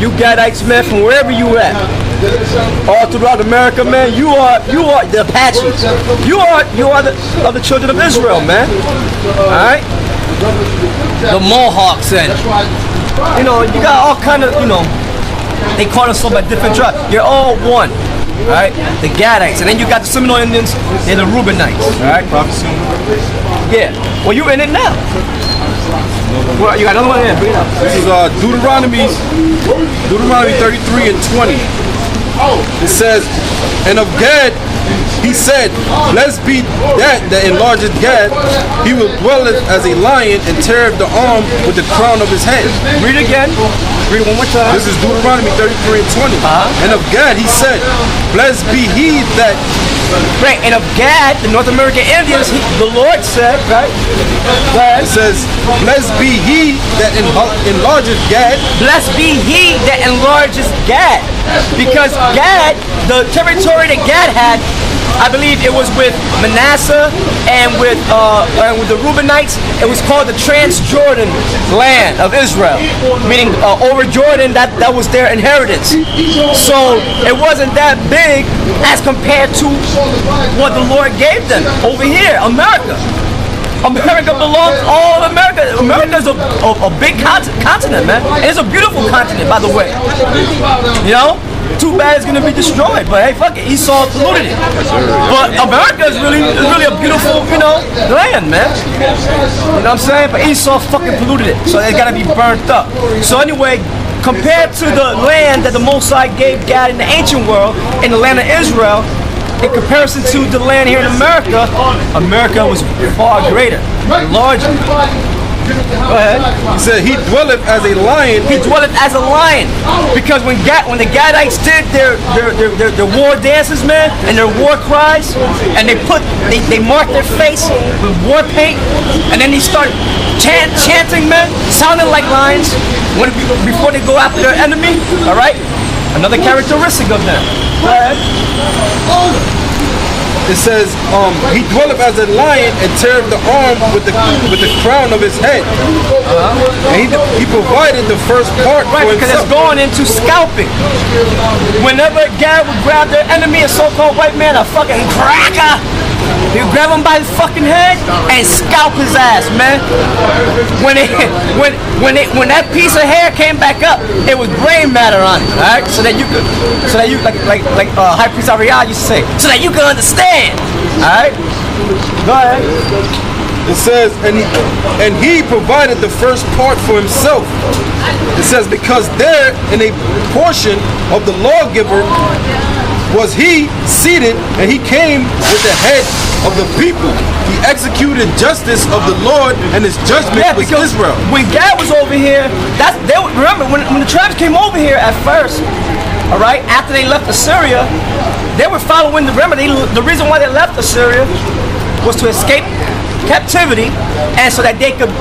You Gadites, man, from wherever you at, all throughout America, man, you are the Apaches. You are the children of Israel, man. All right. The Mohawks and you know, you got all kind of, you know, they call themselves by different tribes. You're all one. Alright, the Gadites, and then you got the Seminole Indians, they're the Reubenites. Alright, prophecy. Yeah, well, you're in it now. Well, you got another one in. Bring it up. This is Deuteronomy 33 and 20. It says, and of Gad he said, blessed be that enlargeth Gad. He will dwell as a lion and tear the arm with the crown of his head. Read again. Read one more time. This is Deuteronomy 33 and 20. And of Gad he said, blessed be he that... Right, and of Gad, the North American Indians, the Lord said, right? It says, blessed be he that enlargeth Gad. Blessed be he that enlarges Gad. Because Gad, the territory that Gad had, I believe it was with Manasseh and with the Reubenites. It was called the Transjordan land of Israel, meaning over Jordan, that was their inheritance. So it wasn't that big as compared to what the Lord gave them over here, America. America belongs all of America. America is a big continent, man. And it's a beautiful continent, by the way. You know? Too bad it's gonna be destroyed, but hey, fuck it, Esau polluted it. But America is really a beautiful, you know, land, man. You know what I'm saying? But Esau fucking polluted it, so it gotta be burnt up. So anyway, compared to the land that the Most High gave God in the ancient world, in the land of Israel, in comparison to the land here in America, America was far greater, larger. Go ahead. He said he dwelleth as a lion. He dwelleth as a lion. Because when the Gadites did their war dances, man, and their war cries, and they marked their face with war paint, and then they started chanting, man, sounding like lions before they go after their enemy. All right. Another characteristic of them. Go ahead. It says, he dwelleth as a lion and teareth the arm with the crown of his head. And he provided the first part right, for because himself. It's going into scalping. Whenever Gad would grab their enemy, a so-called white man, a fucking cracker, he would grab him by his fucking head and scalp his ass, man. When that piece of hair came back up, it was brain matter on it, alright? So that you like High Priest Ariel used to say, so that you can understand. Alright? Go ahead. It says, and he provided the first part for himself. It says, because there in a portion of the lawgiver was he seated, and he came with the head of the people. He executed justice of the Lord, and his judgment was Israel. When Gad was over here, remember when the tribes came over here at first, all right, after they left Assyria, they were following the reason why they left Assyria was to escape captivity, and so that they could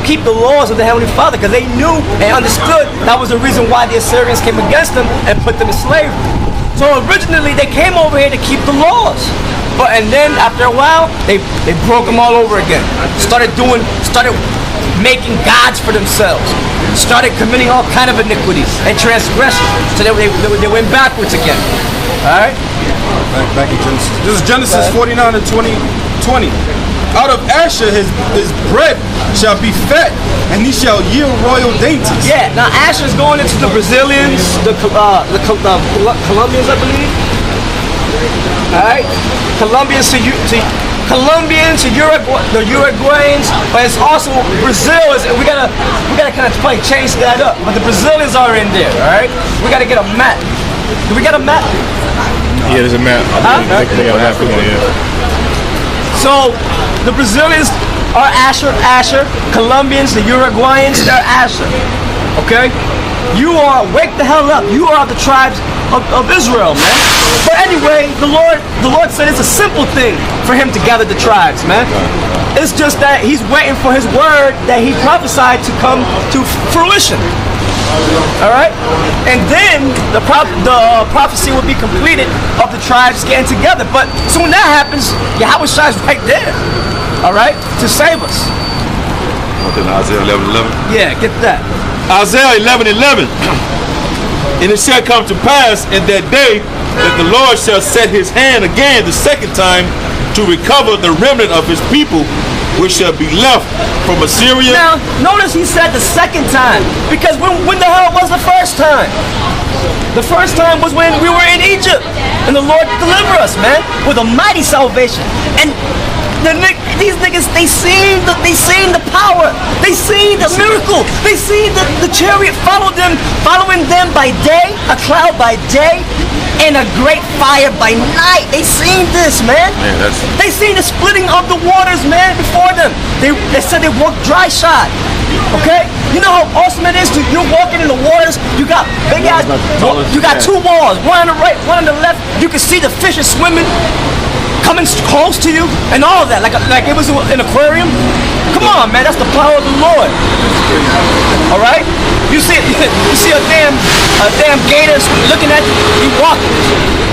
keep the laws of the Heavenly Father, because they knew and understood that was the reason why the Assyrians came against them and put them in slavery. So originally they came over here to keep the laws, and then after a while they broke them all over again. Started making gods for themselves. Started committing all kind of iniquities and transgressions. So they went backwards again. All right. Back in Genesis. This is Genesis 49 and 20. Out of Asher his bread shall be fat, and he shall yield royal dainties. Yeah, now Asher's going into the Brazilians, the Colombians, I believe. Alright? Colombians to the Uruguayans, but it's also Brazil we gotta kind of change that up. But the Brazilians are in there, alright? We gotta get a map. Do we got a map? Yeah, there's a map. I think they got a map. So the Brazilians are Asher. Colombians, the Uruguayans, they're Asher. Okay? You are, wake the hell up. You are the tribes of Israel, man. But anyway, the Lord said it's a simple thing for him to gather the tribes, man. It's just that he's waiting for his word that he prophesied to come to fruition. All right, and then the prophecy will be completed of the tribes getting together. But so when that happens, Yahweh Shai's right there. All right, to save us. Okay, Isaiah 11:11. Yeah, get that. Isaiah 11:11. And it shall come to pass in that day that the Lord shall set his hand again the second time to recover the remnant of his people, which shall be left from Assyria. Now, notice he said the second time, because when the hell was the first time? The first time was when we were in Egypt, and the Lord delivered us, man, with a mighty salvation. And these niggas, they seen the power, they seen the miracle, they seen the chariot following them by day, a cloud by day, and a great fire by night. They seen this, man. They seen the splitting of the waters, man, before them. They said they walked dry shod. Okay? You know how awesome it is you're walking in the waters, you got big ass, you got two walls, one on the right, one on the left, you can see the fishes swimming, coming close to you, and all of that, like it was an aquarium. Come on, man, that's the power of the Lord. All right, you see a damn gator looking at you. He's walking,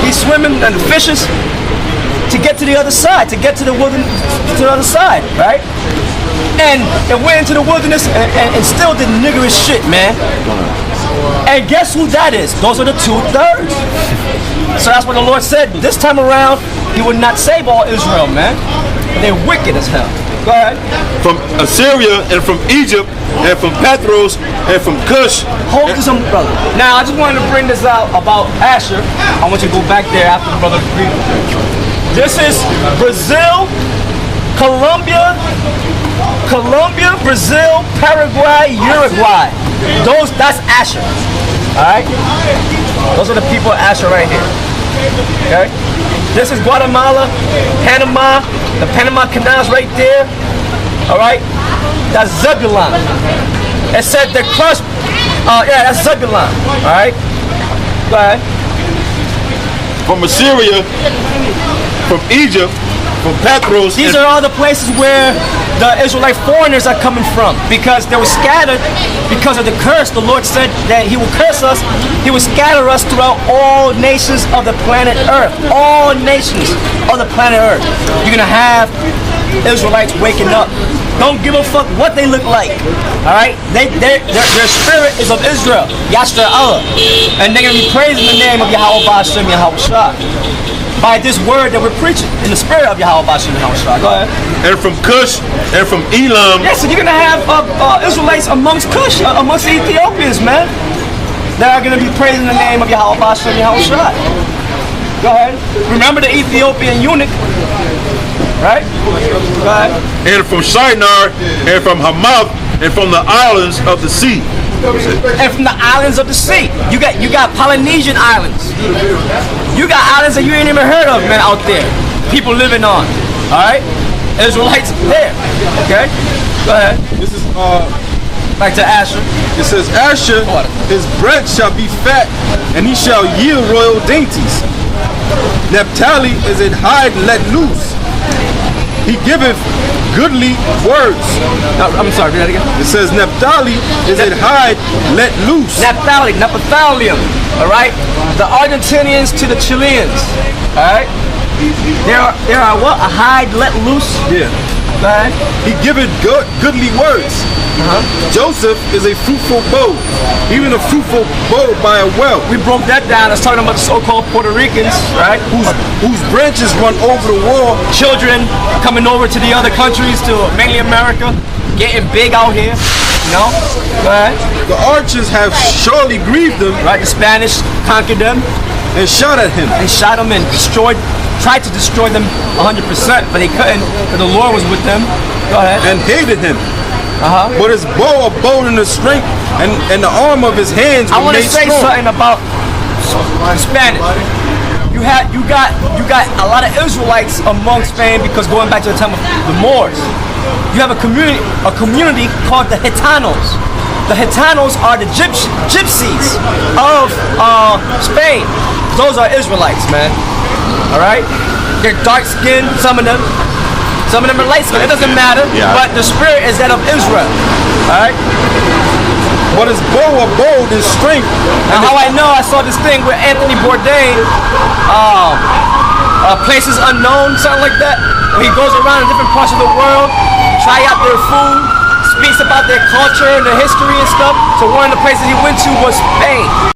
he's swimming, and the fishes to get to the other side, to get to the wilderness, to the other side, right? And it went into the wilderness and still did niggerish shit, man. And guess who that is? Those are the 2/3. So that's what the Lord said. This time around, he would not save all Israel, man. They're wicked as hell. Go ahead. From Assyria and from Egypt and from Petros and from Cush. Hold this umbrella. Now, I just wanted to bring this out about Asher. I want you to go back there after the brother read. This is Brazil, Colombia, Brazil, Paraguay, Uruguay. That's Asher. Alright? Those are the people of Asher right here. Okay? This is Guatemala, Panama, the Panama Canal's right there. Alright? That's Zebulon. It said the crushed, yeah, that's Zebulon. Alright? Go ahead. From Assyria, from Egypt, from Petros. These are all the places where the Israelite foreigners are coming from, because they were scattered because of the curse. The Lord said that he will curse us. He will scatter us throughout all nations of the planet Earth. All nations of the planet Earth. You're going to have Israelites waking up. Don't give a fuck what they look like. Alright? Their spirit is of Israel. Yashra Allah. And they're going to be praising the name of Yahweh Ba'ashem Yahweh Shah by this word that we're preaching in the spirit of Yahweh Ba'ashem Yahweh Shah. Go ahead. And from Cush and from Elam. Yes, so you're going to have Israelites amongst Cush, amongst the Ethiopians, man. That are going to be praising the name of Yahweh Ba'ashem Yahweh Shah. Go ahead. Remember the Ethiopian eunuch. Right? Go ahead. And from Shinar, and from Hamath, and from the islands of the sea. And from the islands of the sea. You got Polynesian islands. You got islands that you ain't even heard of, man, out there. People living on. Alright? Israelites there. Okay? Go ahead. This is back to Asher. It says Asher, his bread shall be fat, and he shall yield royal dainties. Naphtali is a hide let loose. He giveth goodly words. I'm sorry, read that again. It says Naphtali is a hide let loose. Naphtalium. Alright? The Argentinians to the Chileans. Alright? There are what? A hide let loose? Yeah. Go ahead. He giveth goodly words. Joseph is a fruitful bow, even a fruitful bow by a well. We broke that down. It's talking about the so-called Puerto Ricans, right? Whose branches run over the wall. Children coming over to the other countries, to mainly America, getting big out here. You know? Go ahead. The archers have surely grieved them. Right? The Spanish conquered them and shot at him. They shot them and tried to destroy them 100%, but they couldn't, because the Lord was with them. Go ahead. And hated him. But his bow abode in the strength, and the arm of his hands I want to made say strong. something about Spanish. You got a lot of Israelites among Spain, because going back to the time of the Moors, you have a community called the Gitanos. The Gitanos are the gypsies of Spain. Those are Israelites, man. All right, they're dark skinned. Some of them are light skinned. It doesn't matter. Yeah. But the spirit is that of Israel. All right. But his bow abode in strength. Now, how I know, I saw this thing with Anthony Bourdain, Places Unknown, something like that. Where he goes around in different parts of the world, try out their food, speaks about their culture and their history and stuff. So one of the places he went to was Spain.